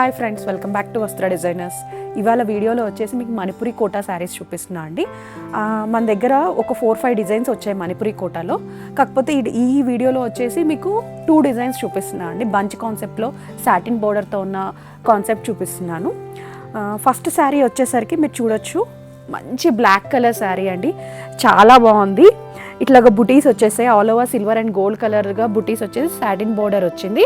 Hi friends, welcome back to వస్త్ర designers. ఇవాళ వీడియోలో వచ్చేసి మీకు మణిపురి కోటా శారీస్ చూపిస్తున్నా అండి. మన దగ్గర ఒక 4-5 డిజైన్స్ వచ్చాయి మణిపురి కోటాలో. కాకపోతే ఈ వీడియోలో వచ్చేసి మీకు 2 డిజైన్స్ చూపిస్తున్నా అండి. బంచ్ కాన్సెప్ట్లో సాటిన్ బోర్డర్తో ఉన్న కాన్సెప్ట్ చూపిస్తున్నాను. ఫస్ట్ శారీ వచ్చేసరికి మీరు చూడొచ్చు, మంచి బ్లాక్ కలర్ శారీ అండి, చాలా బాగుంది. ఇట్లాగా బుటీస్ వచ్చేసాయి, all over silver and gold కలర్గా బుటీస్ వచ్చేసి సాటిన్ బోర్డర్ వచ్చింది.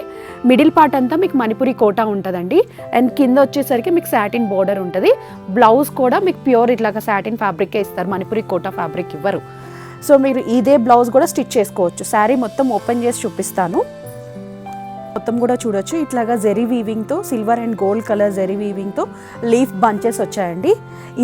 మిడిల్ పార్ట్ అంతా మీకు మణిపురి కోటా ఉంటుందండి, అండ్ కింద వచ్చేసరికి మీకు సాటిన్ బోర్డర్ ఉంటుంది. బ్లౌజ్ కూడా మీకు ప్యూర్ ఇట్లాగా సాటిన్ ఫ్యాబ్రికే ఇస్తారు, మణిపురి కోటా ఫ్యాబ్రిక్ ఇవ్వరు. సో మీరు ఇదే బ్లౌజ్ కూడా స్టిచ్ చేసుకోవచ్చు. శారీ మొత్తం ఓపెన్ చేసి చూపిస్తాను. మొత్తం కూడా చూడొచ్చు, ఇట్లాగా జెరీ వీవింగ్తో, silver and gold colour zari వీవింగ్తో లీఫ్ బంచెస్ వచ్చాయండి.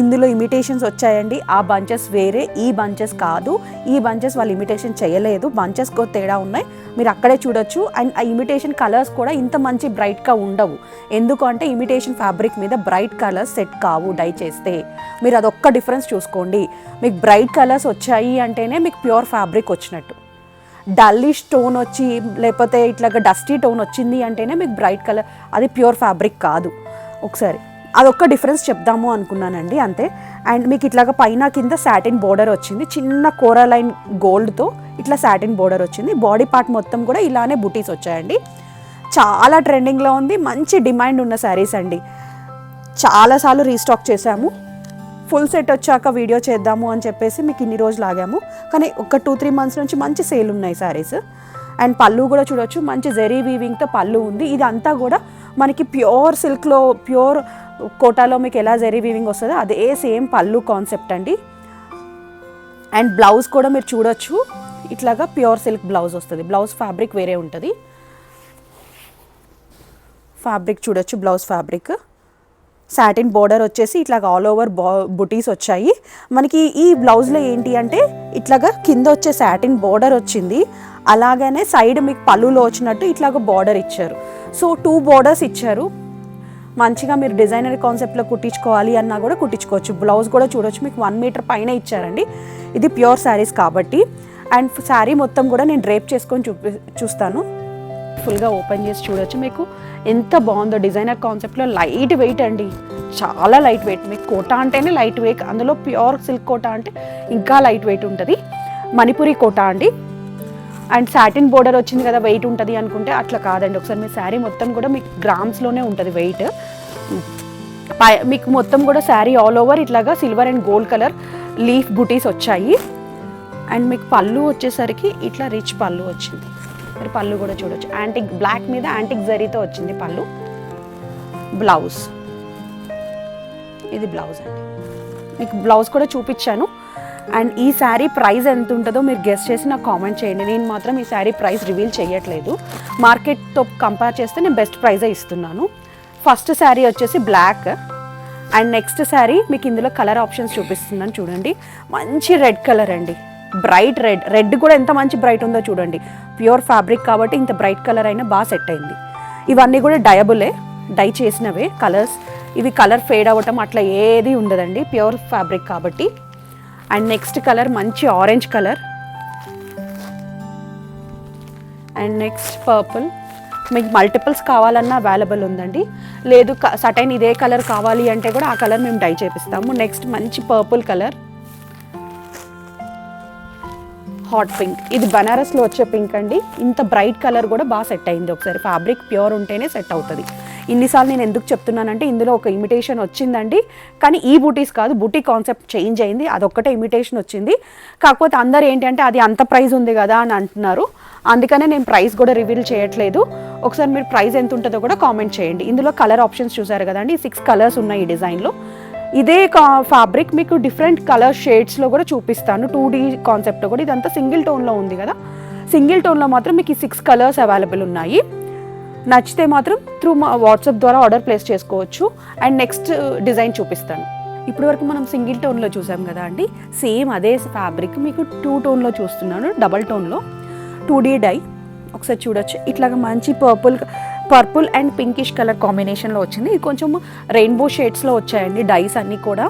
ఇందులో ఇమిటేషన్స్ వచ్చాయండి. ఆ బంచెస్ వేరే, ఈ బంచెస్ కాదు. ఈ బంచెస్ వాళ్ళు ఇమిటేషన్ చేయలేదు, బంచెస్ కూడా తేడా ఉన్నాయి, మీరు అక్కడే చూడొచ్చు. అండ్ ఆ ఇమిటేషన్ కలర్స్ కూడా ఇంత మంచి బ్రైట్గా ఉండవు. ఎందుకంటే ఇమిటేషన్ ఫ్యాబ్రిక్ మీద బ్రైట్ కలర్స్ సెట్ కావు డై చేస్తే. మీరు అదొక్క డిఫరెన్స్ చూసుకోండి. మీకు బ్రైట్ కలర్స్ వచ్చాయి అంటేనే మీకు ప్యూర్ ఫ్యాబ్రిక్ వచ్చినట్టు. డల్లిష్ టోన్ వచ్చి లేకపోతే ఇట్లాగా డస్టీ టోన్ వచ్చింది అంటేనే మీకు బ్రైట్ కలర్, అది ప్యూర్ ఫ్యాబ్రిక్ కాదు. ఒకసారి అదొక్క డిఫరెన్స్ చెప్దాము అనుకున్నానండి, అంతే. అండ్ మీకు ఇట్లాగా పైన కింద సాటిన్ బోర్డర్ వచ్చింది, చిన్న కోరాలైన్ గోల్డ్తో ఇట్లా సాటిన్ బోర్డర్ వచ్చింది. బాడీ పార్ట్ మొత్తం కూడా ఇలానే బుటీస్ వచ్చాయండి. చాలా ట్రెండింగ్లో ఉంది, మంచి డిమాండ్ ఉన్న శారీస్ అండి. చాలాసార్లు రీస్టాక్ చేశాము. ఫుల్ సెట్ వచ్చాక వీడియో చేద్దాము అని చెప్పేసి మీకు ఇన్ని రోజులు ఆగాము, కానీ ఒక 2-3 మంత్స్ నుంచి మంచి సేల్ ఉన్నాయి శారీస్. అండ్ పళ్ళు కూడా చూడొచ్చు, మంచి జెరీ వీవింగ్తో పళ్ళు ఉంది. ఇదంతా కూడా మనకి ప్యూర్ సిల్క్లో, ప్యూర్ కోటాలో మీకు ఎలా జెరీ వీవింగ్ వస్తుందో అదే సేమ్ పళ్ళు కాన్సెప్ట్ అండి. అండ్ బ్లౌజ్ కూడా మీరు చూడొచ్చు, ఇట్లాగా ప్యూర్ సిల్క్ బ్లౌజ్ వస్తుంది. బ్లౌజ్ ఫ్యాబ్రిక్ వేరే ఉంటుంది. ఫ్యాబ్రిక్ చూడొచ్చు, బ్లౌజ్ ఫ్యాబ్రిక్ సాటిన్ బోర్డర్ వచ్చేసి ఇట్లాగా ఆల్ ఓవర్ బుటీస్ వచ్చాయి. మనకి ఈ బ్లౌజ్లో ఏంటి అంటే ఇట్లాగా కింద వచ్చే సాటిన్ బోర్డర్ వచ్చింది, అలాగనే సైడ్ మీకు పళ్ళులో వచ్చినట్టు ఇట్లాగా బార్డర్ ఇచ్చారు. సో 2 బోర్డర్స్ ఇచ్చారు. మంచిగా మీరు డిజైనర్ కాన్సెప్ట్లో కుట్టించుకోవాలి అన్నా కూడా కుట్టించుకోవచ్చు. బ్లౌజ్ కూడా చూడొచ్చు, మీకు 1 మీటర్ పైన ఇచ్చారండి. ఇది ప్యూర్ శారీస్ కాబట్టి. అండ్ శారీ మొత్తం కూడా నేను డ్రేప్ చేసుకొని చూస్తాను. ఫుల్గా ఓపెన్ చేసి చూడొచ్చు, మీకు ఎంత బాగుందో. డిజైనర్ కాన్సెప్ట్లో లైట్ వెయిట్ అండి, చాలా లైట్ వెయిట్. మీకు కోటా అంటేనే లైట్ వెయిట్, అందులో ప్యూర్ సిల్క్ కోటా అంటే ఇంకా లైట్ వెయిట్ ఉంటుంది. మణిపురి కోటా అండి. అండ్ సాటిన్ బోర్డర్ వచ్చింది కదా, వెయిట్ ఉంటుంది అనుకుంటే అట్లా కాదండి. ఒకసారి మీ శారీ మొత్తం కూడా మీకు గ్రామ్స్లోనే ఉంటుంది వెయిట్. మీకు మొత్తం కూడా శారీ ఆల్ ఓవర్ ఇట్లాగా silver and gold colour leaf బుటీస్ వచ్చాయి. అండ్ మీకు పళ్ళు వచ్చేసరికి ఇట్లా రిచ్ పళ్ళు వచ్చింది. మీరు పళ్ళు కూడా చూడొచ్చు, యాంటిక్ బ్లాక్ మీద యాంటిక్ జరీతో వచ్చింది పళ్ళు. బ్లౌజ్, ఇది బ్లౌజ్ అండి. మీకు బ్లౌజ్ కూడా చూపించాను. అండ్ ఈ శారీ ప్రైస్ ఎంత ఉంటుందో మీరు గెస్ చేసి నాకు కామెంట్ చేయండి. నేను మాత్రం ఈ శారీ ప్రైస్ రివీల్ చేయట్లేదు, మార్కెట్తో కంపేర్ చేస్తే నేను బెస్ట్ ప్రైజే ఇస్తున్నాను. ఫస్ట్ శారీ వచ్చేసి బ్లాక్. అండ్ నెక్స్ట్ శారీ మీకు ఇందులో కలర్ ఆప్షన్స్ చూపిస్తున్నాను చూడండి. మంచి రెడ్ కలర్ అండి, బ్రైట్ రెడ్. రెడ్ కూడా ఎంత మంచి బ్రైట్ ఉందో చూడండి. ప్యూర్ ఫ్యాబ్రిక్ కాబట్టి ఇంత బ్రైట్ కలర్ అయినా బాగా సెట్ అయింది. ఇవన్నీ కూడా డయబులే, డై చేసినవే కలర్స్. ఇవి కలర్ ఫేడ్ అవ్వటం అట్లా ఏది ఉండదండి, ప్యూర్ ఫ్యాబ్రిక్ కాబట్టి. అండ్ నెక్స్ట్ కలర్ మంచి orange colour. And next purple. మీకు మల్టిపుల్స్ కావాలన్నా అవైలబుల్ ఉందండి, లేదు సటైన్ ఇదే కలర్ కావాలి అంటే కూడా ఆ కలర్ మేము డై చేపిస్తాము. నెక్స్ట్ మంచి పర్పుల్ కలర్. హాట్ పింక్, ఇది బనారస్లో వచ్చే పింక్ అండి. ఇంత బ్రైట్ కలర్ కూడా బాగా సెట్ అయింది. ఒకసారి ఫ్యాబ్రిక్ ప్యూర్ ఉంటేనే సెట్ అవుతుంది. ఇన్నిసార్లు నేను ఎందుకు చెప్తున్నానంటే ఇందులో ఒక ఇమిటేషన్ వచ్చిందండి, కానీ ఈ బూటీస్ కాదు, బూటీ కాన్సెప్ట్ చేంజ్ అయింది. అదొక్కటే ఇమిటేషన్ వచ్చింది. కాకపోతే అందరు ఏంటంటే అది అంత ప్రైస్ ఉంది కదా అని అంటున్నారు, అందుకనే నేను ప్రైస్ కూడా రివీల్ చేయట్లేదు. ఒకసారి మీరు ప్రైస్ ఎంత ఉంటుందో కూడా కామెంట్ చేయండి. ఇందులో కలర్ ఆప్షన్స్ చూసారు కదండి, 6 కలర్స్ ఉన్నాయి ఈ డిజైన్లో. ఇదే ఫ్యాబ్రిక్ మీకు డిఫరెంట్ కలర్ షేడ్స్లో కూడా చూపిస్తాను. 2D కాన్సెప్ట్లో కూడా. ఇదంతా సింగిల్ టోన్లో ఉంది కదా, సింగిల్ టోన్లో మాత్రం మీకు ఈ 6 కలర్స్ అవైలబుల్ ఉన్నాయి. నచ్చితే మాత్రం త్రూ వాట్సాప్ ద్వారా ఆర్డర్ ప్లేస్ చేసుకోవచ్చు. అండ్ నెక్స్ట్ డిజైన్ చూపిస్తాను. ఇప్పటి వరకు మనం సింగిల్ టోన్లో చూసాం కదా అండి, సేమ్ అదే ఫ్యాబ్రిక్ మీకు 2 టోన్లో చూస్తున్నాను, డబల్ టోన్లో 2D డై. ఒకసారి చూడొచ్చు, ఇట్లాగా మంచి పర్పుల్ అండ్ పింకిష్ కలర్ కాంబినేషన్లో వచ్చింది. ఇది కొంచెం రెయిన్బో షేడ్స్లో వచ్చాయండి డైస్ అన్నీ కూడా.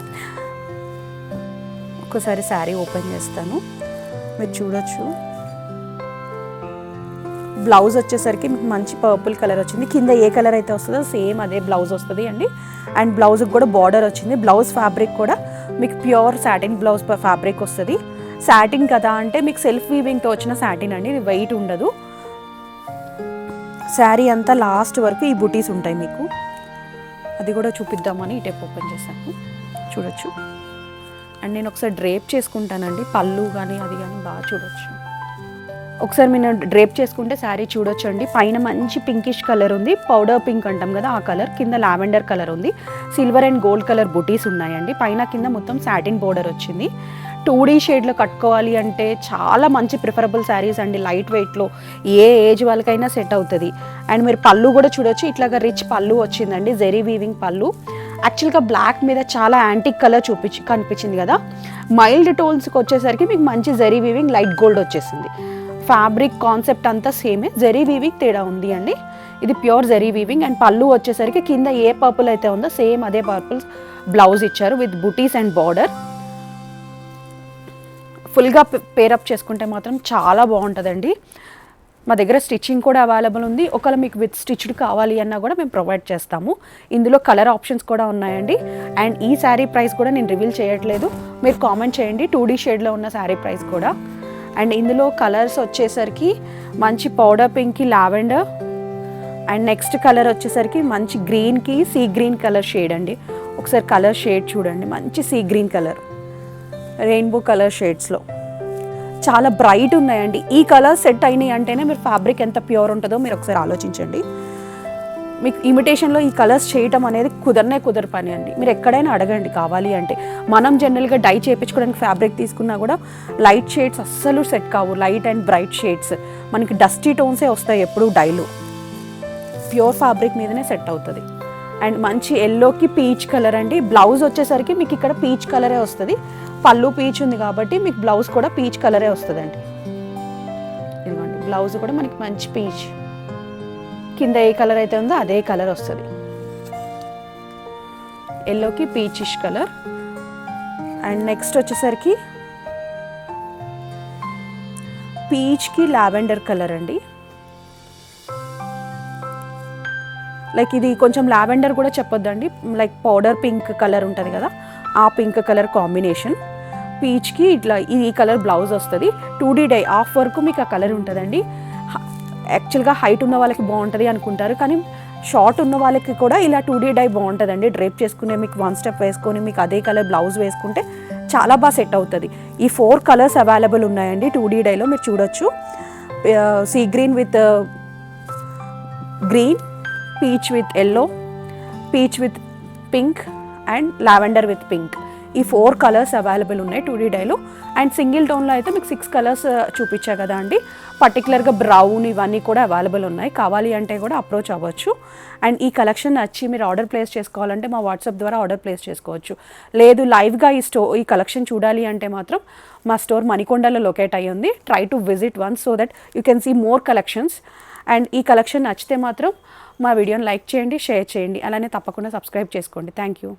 ఒకసారి శారీ ఓపెన్ చేస్తాను, మీరు చూడొచ్చు. బ్లౌజ్ వచ్చేసరికి మీకు మంచి పర్పుల్ కలర్ వచ్చింది. కింద ఏ కలర్ అయితే వస్తుందో సేమ్ అదే బ్లౌజ్ వస్తుంది అండి. అండ్ బ్లౌజ్కి కూడా బార్డర్ వచ్చింది. బ్లౌజ్ ఫ్యాబ్రిక్ కూడా మీకు ప్యూర్ సాటిన్ బ్లౌజ్ ఫ్యాబ్రిక్ వస్తుంది. సాటిన్ కదా అంటే మీకు సెల్ఫ్ వీవింగ్తో వచ్చిన సాటిన్ అండి, ఇది వెయిట్ ఉండదు. శారీ అంతా లాస్ట్ వరకు ఈ బుటీస్ ఉంటాయి మీకు. అది కూడా చూపిద్దామని ఈ టైప్ ఓపెన్ చేశాను, చూడొచ్చు. అండ్ నేను ఒకసారి డ్రేప్ చేసుకుంటానండి, పళ్ళు కానీ అది కానీ బాగా చూడొచ్చు. ఒకసారి మీరు డ్రేప్ చేసుకుంటే శారీ చూడొచ్చు అండి. పైన మంచి పింకిష్ కలర్ ఉంది, పౌడర్ పింక్ అంటాం కదా ఆ కలర్. కింద లావెండర్ కలర్ ఉంది, సిల్వర్ అండ్ గోల్డ్ కలర్ బుటీస్ ఉన్నాయండి. పైన కింద మొత్తం సాటిన్ బోర్డర్ వచ్చింది. 2D షేడ్లో కట్టుకోవాలి అంటే చాలా మంచి ప్రిఫరబుల్ శారీస్ అండి. లైట్ వెయిట్లో ఏ ఏజ్ వాళ్ళకైనా సెట్ అవుతుంది. అండ్ మీరు పళ్ళు కూడా చూడొచ్చు, ఇట్లాగా రిచ్ పళ్ళు వచ్చిందండి, జెరీ వీవింగ్ పళ్ళు. యాక్చువల్గా బ్లాక్ మీద చాలా యాంటిక్ కలర్ కనిపించింది కదా, మైల్డ్ టోన్స్కి వచ్చేసరికి మీకు మంచి జెరీ వీవింగ్ లైట్ గోల్డ్ వచ్చేసింది. ఫ్యాబ్రిక్ కాన్సెప్ట్ అంతా సేమే, జెరీ వీవింగ్ తేడా ఉంది అండి. ఇది ప్యూర్ జెరీ వీవింగ్. అండ్ పళ్ళు వచ్చేసరికి కింద ఏ పర్పుల్ అయితే ఉందో సేమ్ అదే పర్పుల్ బ్లౌజ్ ఇచ్చారు విత్ బుటీస్ అండ్ బార్డర్. ఫుల్గా పేరప్ చేసుకుంటే మాత్రం చాలా బాగుంటుందండి. మా దగ్గర స్టిచ్చింగ్ కూడా అవైలబుల్ ఉంది. ఒకవేళ మీకు విత్ స్టిచ్డ్ కావాలి అన్నా కూడా మేము ప్రొవైడ్ చేస్తాము. ఇందులో కలర్ ఆప్షన్స్ కూడా ఉన్నాయండి. అండ్ ఈ శారీ ప్రైస్ కూడా నేను రివీల్ చేయట్లేదు, మీరు కామెంట్ చేయండి 2D షేడ్లో ఉన్న శారీ ప్రైస్ కూడా. అండ్ ఇందులో కలర్స్ వచ్చేసరికి మంచి పౌడర్ పింక్కి లావెండర్, అండ్ నెక్స్ట్ కలర్ వచ్చేసరికి మంచి గ్రీన్కి సీ గ్రీన్ కలర్ షేడ్ అండి. ఒకసారి కలర్ షేడ్ చూడండి, మంచి sea green colour, rainbow colour షేడ్స్లో చాలా బ్రైట్ ఉన్నాయండి. ఈ కలర్ సెట్ అయినాయి అంటేనే మీరు ఫ్యాబ్రిక్ ఎంత ప్యూర్ ఉంటుందో మీరు ఒకసారి ఆలోచించండి. మీకు ఇమిటేషన్లో ఈ కలర్స్ చేయటం అనేది కుదరని పని అండి. మీరు ఎక్కడైనా అడగండి కావాలి అంటే. మనం జనరల్గా డై చేయించుకోవడానికి ఫ్యాబ్రిక్ తీసుకున్నా కూడా లైట్ షేడ్స్ అస్సలు సెట్ కావు, లైట్ అండ్ బ్రైట్ షేడ్స్ మనకి డస్టీ టోన్సే వస్తాయి ఎప్పుడు డైలో. ప్యూర్ ఫ్యాబ్రిక్ మీదనే సెట్ అవుతుంది. అండ్ మంచి ఎల్లోకి పీచ్ కలర్ అండి. బ్లౌజ్ వచ్చేసరికి మీకు ఇక్కడ పీచ్ కలరే వస్తుంది, పళ్ళు పీచ్ ఉంది కాబట్టి మీకు బ్లౌజ్ కూడా పీచ్ కలరే వస్తుందండి. ఇదిగోండి బ్లౌజ్ కూడా మనకి మంచి పీచ్, కింద ఏ కలర్ అయితే ఉందో అదే కలర్ వస్తుంది, ఎల్లోకి పీచిష్ కలర్. అండ్ నెక్స్ట్ వచ్చేసరికి పీచ్కి లావెండర్ కలర్ అండి. లైక్ ఇది కొంచెం లావెండర్ కూడా చెప్పొద్దండి, లైక్ పౌడర్ పింక్ కలర్ ఉంటుంది కదా ఆ పింక్ కలర్ కాంబినేషన్. పీచ్కి ఇట్లా ఈ కలర్ బ్లౌజ్ వస్తుంది. 2D డై ఆఫ్ వరకు మీకు ఆ కలర్ ఉంటుందండి. యాక్చువల్గా హైట్ ఉన్న వాళ్ళకి బాగుంటుంది అనుకుంటారు, కానీ షార్ట్ ఉన్న వాళ్ళకి కూడా ఇలా 2D డై బాగుంటుందండి. డ్రేప్ చేసుకునే మీకు 1 స్టెప్ వేసుకొని మీకు అదే కలర్ బ్లౌజ్ వేసుకుంటే చాలా బాగా సెట్ అవుతుంది. ఈ 4 కలర్స్ అవైలబుల్ ఉన్నాయండి 2D డైలో, మీరు చూడొచ్చు. Sea green with green, peach with yellow, peach with pink and lavender with pink. ఈ 4 కలర్స్ అవైలబుల్ ఉన్నాయి 2D డైలో. అండ్ సింగిల్ టోన్లో అయితే మీకు 6 కలర్స్ చూపించా కదా అండి. పర్టికులర్గా బ్రౌన్ ఇవన్నీ కూడా అవైలబుల్ ఉన్నాయి, కావాలి అంటే కూడా అప్రోచ్ అవ్వచ్చు. అండ్ ఈ కలెక్షన్ నచ్చి మీరు ఆర్డర్ ప్లేస్ చేసుకోవాలంటే మా వాట్సాప్ ద్వారా ఆర్డర్ ప్లేస్ చేసుకోవచ్చు. లేదు లైవ్గా ఈ కలెక్షన్ చూడాలి అంటే మాత్రం మా స్టోర్ మణికొండలో లొకేట్ అయ్యి ఉంది. Try to visit once so that you can see more collections. And ఈ కలెక్షన్ నచ్చితే మాత్రం మా వీడియోని లైక్ చేయండి, షేర్ చేయండి, అలానే తప్పకుండా సబ్స్క్రైబ్ చేసుకోండి. Thank you.